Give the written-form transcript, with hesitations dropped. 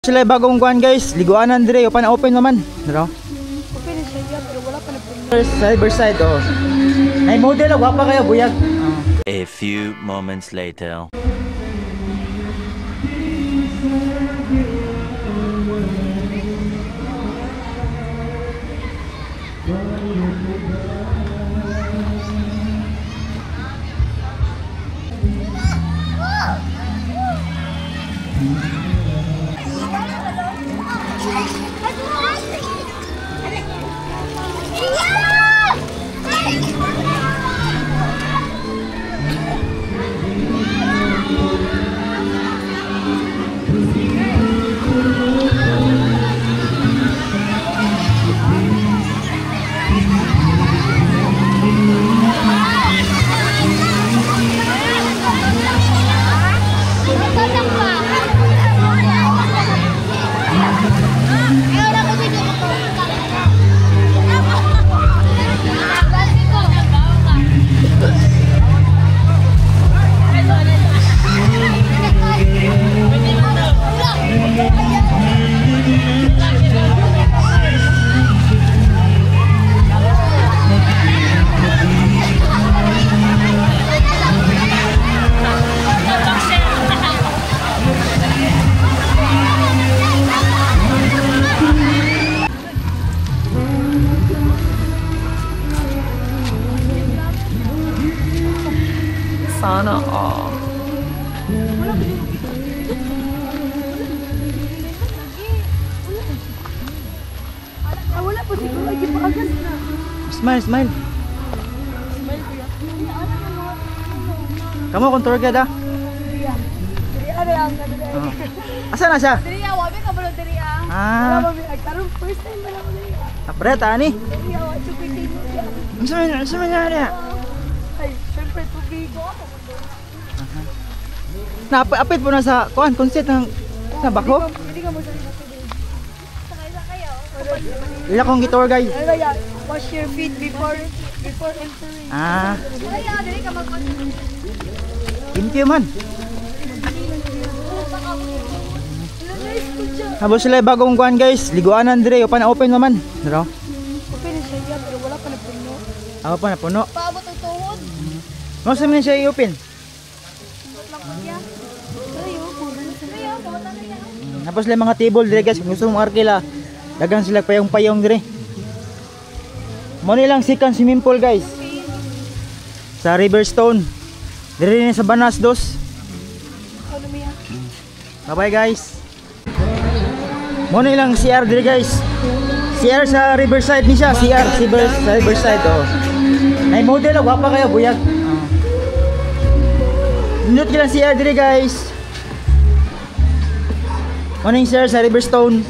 Sila bagong kuan guys, liguanan dire, open naman. Daro. Open na siya pero wala pa na puno. Side oh. Nay model gwapa kayo buyag. A few moments later. Sana all. Wala pa siguro lagi pa agad na. Smile. Smile kuya. Kamu kon tour guide ah. Diriya. Diriya ang diriya. Asa na siya? Diriya, wabi ka ba diriya? Ah, Wala ba karon first time ba na mo diriya? apreta ani. Diriya, wa chukiti mo siya. Unsa man niya? Ay, syempre tubig ko. Apit po na sa kuan concert ng sa bako. Hindi ka mo sa tubig. Sakay kayo. Ila kong gi-tour guide. Ano yan? Wash your feet before entering. Ah, Kaya, dili ka mag-continue. thank you man. Habos sila bagong kuan guys, liguanan dire, open naman. Daro. Open na siya pero wala pa na puno. Ako pa na puno. Paabot ang tuhod. Mo sa man siya i-open. Lang pa niya. Sayo, puro na sayo. Kawatan na yan. Tapos sila mga table dire guys, kung gusto mong arkila, dagan sila payong-payong dire. Mo nilang second swimming pool guys. Sa Riverstone. Dire ni sa Banas dos. Ano miya? Bye-bye guys. Mo nilang CR dire guys. CR sa Riverside ni siya, CR sa Riverside oh. Nay model gwapa kayo buyag. Nindot lang CR dire guys. Mo ning CR sa Riverstone.